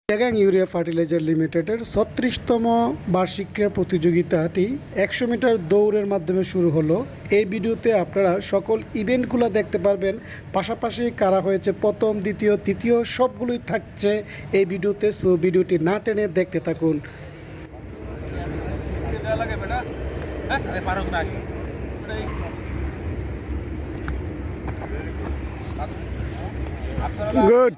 Chittagong urea fertiliser লিমিটেডের ৩৬তম বার্ষিক ক্রীড়া প্রতিযোগিতাটি ১০০ মিটার দৌড়ের মাধ্যমে শুরু হলো। এই ভিডিওতে আপনারা সকল ইভেন্টগুলো দেখতে পারবেন, পাশাপাশি কারা হয়েছে প্রথম, দ্বিতীয়, তৃতীয় সবগুলোই থাকছে এই ভিডিওতে। সো ভিডিওটি না টেনে দেখতে থাকুন। গুড।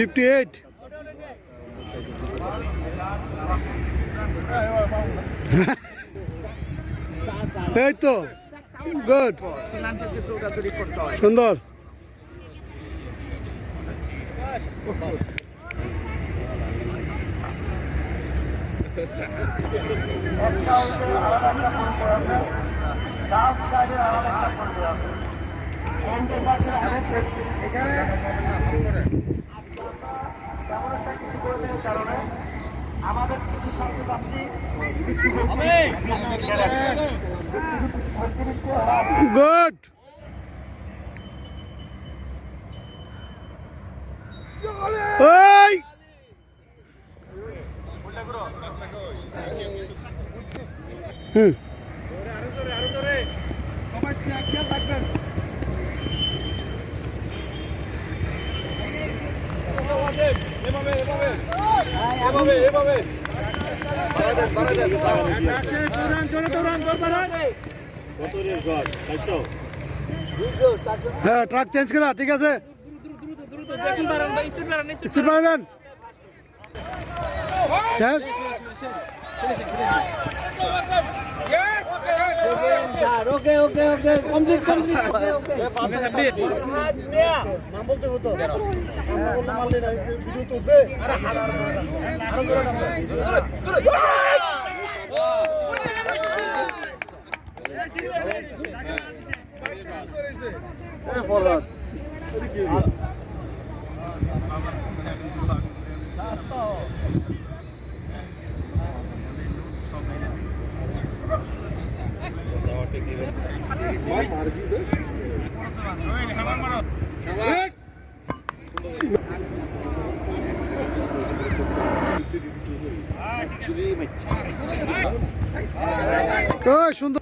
$58 এই তো গুড, সুন্দর। গুড। ওই হ্যাঁ, ট্রাক চেঞ্জ করা ঠিক আছে। স্পিড বাড়াই দেন। সুন্দর।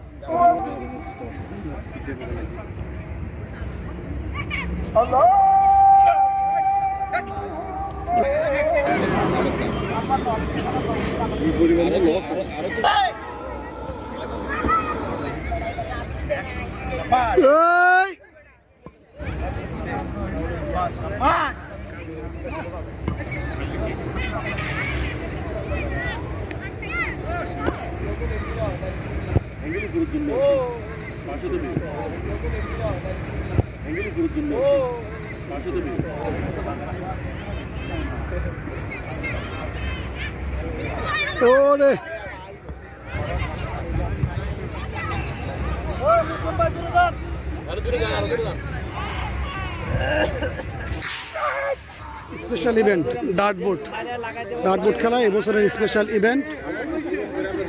স্পেশাল ইভেন্ট ডার্টবোট খেলা এবছরের স্পেশাল ইভেন্ট।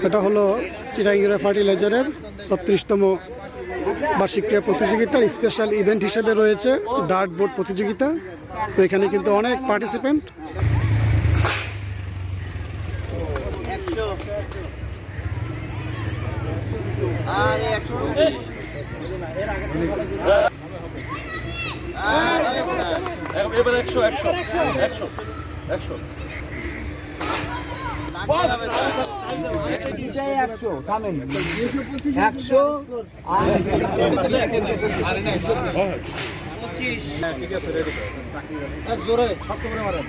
এটা হলো চিটাগাং ইউরিয়া ফার্টিলাইজারের ৩৬তম বার্ষিক ক্রীড়া প্রতিযোগিতার স্পেশাল ইভেন্ট হিসেবে রয়েছে ডার্টবোট প্রতিযোগিতা। তো এখানে কিন্তু অনেক পার্টিসিপেন্ট। জোরে শক্ত করে মারেন।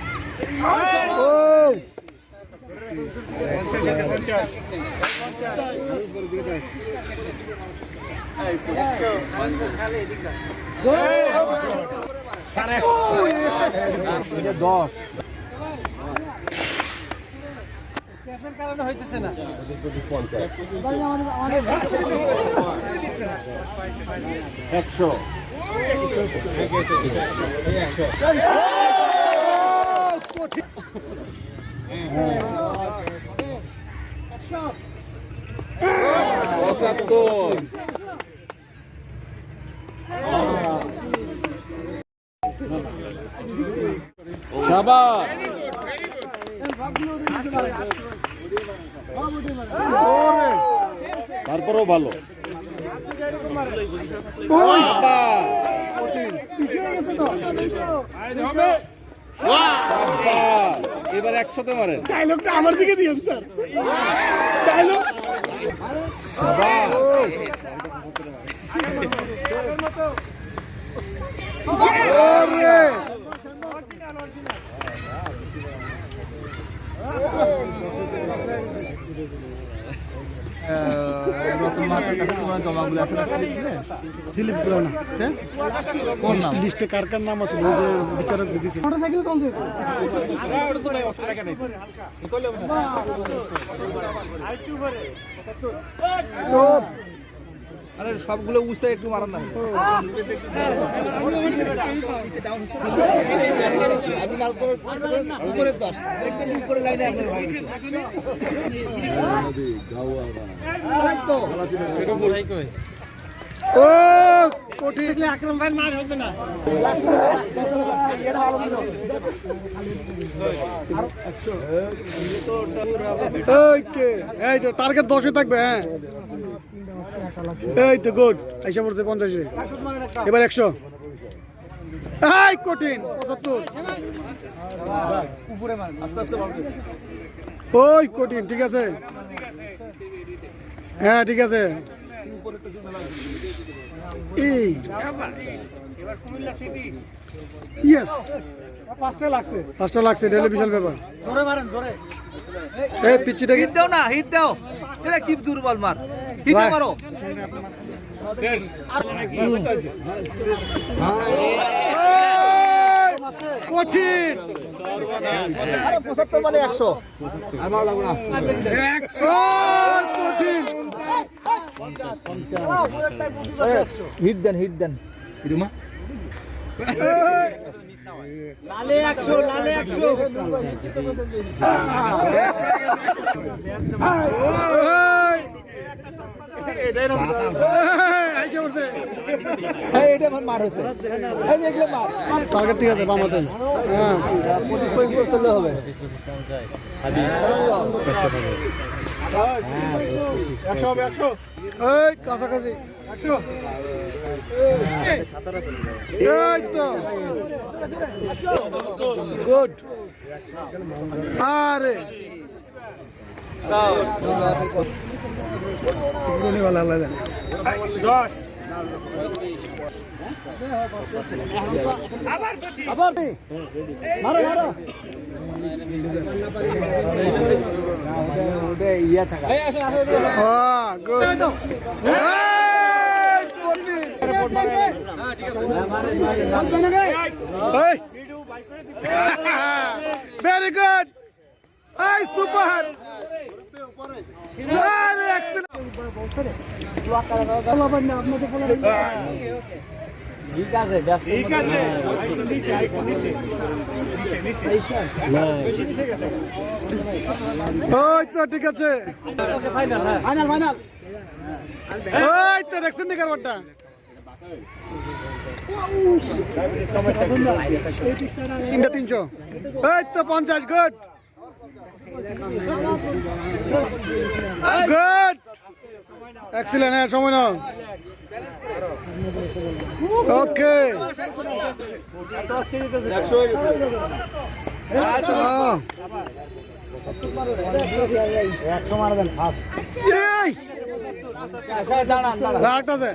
কারণে হইতেছে না। 100 শাবাশ তারপরেও ভালো এবার 100তে মারেন। ডায়লগটা আমার দিকে দিয়েন স্যার। ডায়লগ স্লিপগুলো না লিস্টে কার কার নাম আছে ওই যে বিচারক দিয়েছে মোটরসাইকেল কম আরে সবগুলো উঁচে একটু মারান না। উপরে 10 দেখছেন উপরে লাইনে আপনার ভাই ও কোটি দেখলে আকরাম ভাই মার হবে না। ওকে এই তো টার্গেট 10 থাকবে। হ্যাঁ এই তো গুড আইসা পড়ছে 50 এবার 100 এই কঠিন 75 উপরে মারেন আস্তে আস্তে মারবেন। ওই কঠিন ঠিক আছে। হ্যাঁ ঠিক আছে। এই ইয়েস পাঁচটা লাগছে এটা বিশাল ব্যাপার। জোরে মারেন জোরে। এই পিচ্চিটা কি হিট দাও না হিট দাও। এটা কি দুর্বল মার হিট মারো। কঠিন 75 মানে 100 আর মার লাগবে না। কঠিন হিট দেন ইরুমা লালে 100 লালে 100 এইটা মার হচ্ছে এই যে এগুলো মার টার্গেট ঠিক আছে বামাতে। হ্যাঁ 25 পয়েন্ট করতে হবে। 100 হবে 100 এই কাছাকাছি 100 এই তো গুড। আরে পুরোনি वाला আল্লাহ জানে। 10 আবার মারো মারো ওটা ইয়া থাকা। হ্যাঁ গুড। ভেরি গুড এই সুপার ঠিক আছে ব্যস্ত ঠিক আছে ওই তো ঠিক আছে ফাইনাল হ্যাঁ ফাইনাল ফাইনাল ওই তো দেখছেন নি কারবারটা তিনটা 300 এই তো 50 গুড গুড এক্সিলেন্ট। হ্যাঁ সময় নাও। ওকে এই আরেকটা দে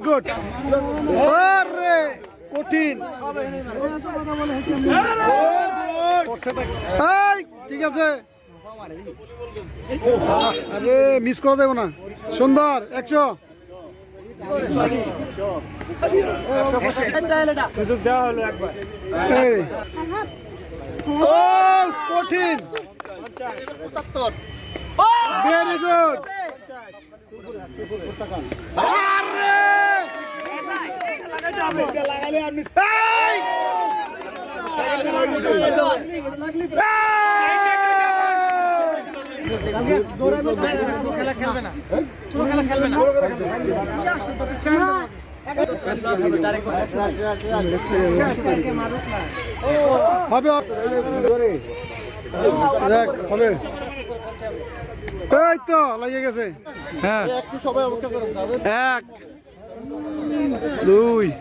গুড আরে কঠিন এই ঠিক আছে আরে মিস করে দেবো না সুন্দর 100 সুযোগ দেওয়া হলো একবার এই ও কঠিন 75 ভেরি গুড আরে লাগালে আর মিস খেলা খেলবে না হবে হবে এই তো লেগে গেছে হ্যাঁ একটু সবাই অপেক্ষা করুন 1 2